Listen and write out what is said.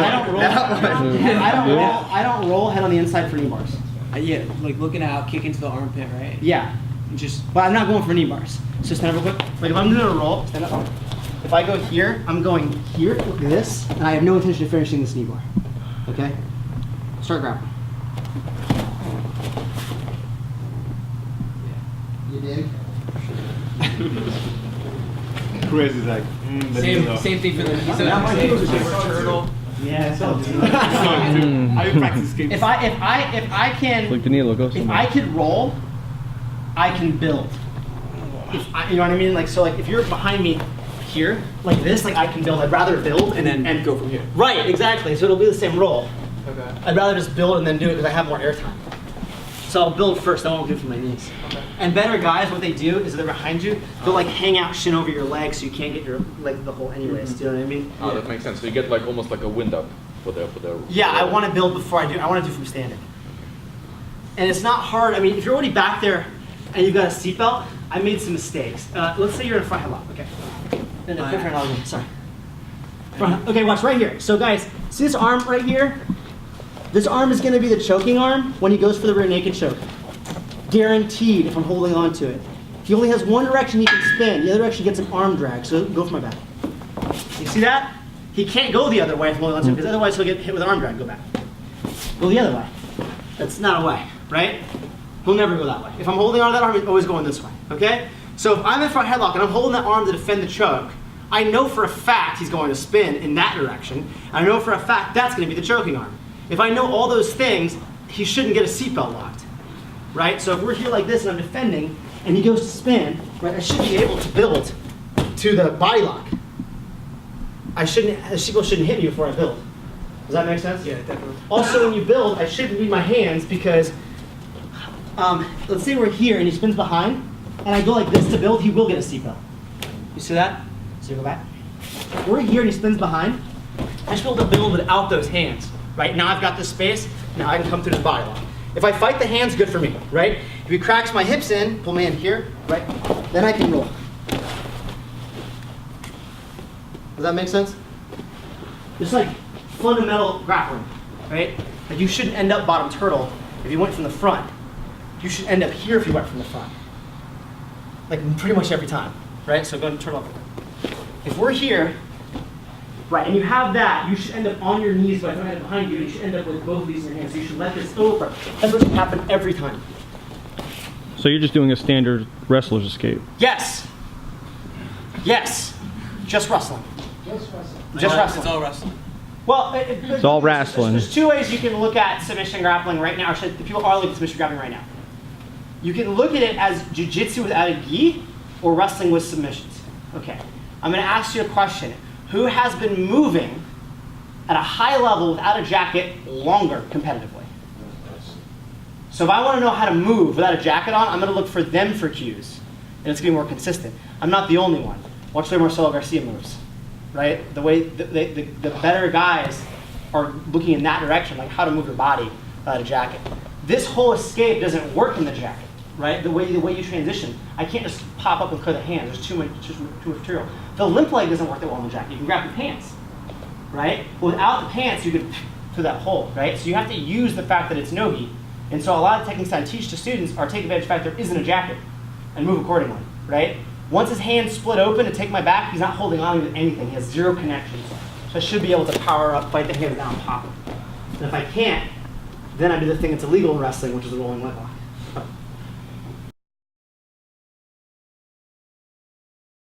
I don't roll head on the inside for knee bars. Yeah, like looking out, kick into the armpit, right? Yeah. But I'm not going for knee bars. So stand up real quick. Like if I'm doing a roll, stand up. If I go here, I'm going here, look at this, and I have no intention of finishing this knee bar. Okay? Start grappling. You dig? Chris is like, Same thing for the turtle. Yeah, so I practice games. if I can if I could roll, I can build. You know what I mean? Like so like if you're behind me here, like this, like I can build. I'd rather build and go from here. Right, exactly. So it'll be the same roll. Okay. I'd rather just build and then do it because I have more airtime. So I'll build first, then I'll do it for my knees. Okay. And better guys, what they do is they're behind you, they'll like hang out shin over your leg so you can't get your leg the hole anyways. Do you know what I mean? Oh, that makes sense. So you get like almost like a wind up for the Yeah, I want to build before I do. I want to do from standing. And it's not hard. I mean, if you're already back there and you've got a seatbelt, I made some mistakes. Let's say you're in a front headlock. Okay. No, front headlock. Sorry. Okay, watch right here. So guys, see this arm right here? This arm is going to be the choking arm when he goes for the rear naked choke. Guaranteed if I'm holding on to it. If he only has one direction he can spin, the other direction gets an arm drag, so go for my back. You see that? He can't go the other way if I'm holding on to it, because otherwise he'll get hit with an arm drag, go back. Go the other way. That's not a way, right? He'll never go that way. If I'm holding on to that arm, he's always going this way, okay? So if I'm in front headlock and I'm holding that arm to defend the choke, I know for a fact he's going to spin in that direction. I know for a fact that's going to be the choking arm. If I know all those things, he shouldn't get a seatbelt locked, right? So if we're here like this and I'm defending, and he goes to spin, right? I should be able to build to the body lock. The seatbelt shouldn't hit me before I build. Does that make sense? Yeah, definitely. Also, when you build, I shouldn't leave my hands because, let's say we're here and he spins behind, and I go like this to build, he will get a seatbelt. You see that? So you go back. We're here and he spins behind. I should be able to build without those hands. Right, now I've got this space, now I can come through the body lock. If I fight the hands, good for me, right? If he cracks my hips in, pull me in here, right? Then I can roll. Does that make sense? It's like fundamental grappling, right? Like you shouldn't end up bottom turtle if you went from the front. You should end up here if you went from the front. Like pretty much every time, right? So go to turtle. If we're here, right, and you have that, you should end up on your knees, but if I had it behind you, you should end up with both of these in your hands. So you should let this over. That's what should happen every time. So you're just doing a standard wrestler's escape? Yes. Yes. Just wrestling. Just wrestling. It's all wrestling. Well, it's all wrestling. There's two ways you can look at submission grappling right now. Or the people are looking at submission grappling right now. You can look at it as jiu-jitsu without a gi or wrestling with submissions. Okay. I'm going to ask you a question. Who has been moving at a high level without a jacket longer competitively? So if I want to know how to move without a jacket on, I'm going to look for them for cues. And it's going to be more consistent. I'm not the only one. Watch the way Marcelo Garcia moves. Right? The way the better guys are looking in that direction, like how to move your body without a jacket. This whole escape doesn't work in the jacket. Right? The way you transition. I can't just pop up and clear the hands. There's too much material. The limp leg doesn't work that well in the jacket. You can grab your pants, right? But without the pants, you could through that hole, right? So you have to use the fact that it's no-gi. And so a lot of techniques I teach to students are take advantage of the fact there isn't a jacket and move accordingly, right? Once his hands split open to take my back, he's not holding on to anything. He has zero connections. So I should be able to power up, fight the hands down, pop them. And if I can't, then I do the thing that's illegal in wrestling, which is a rolling leg lock.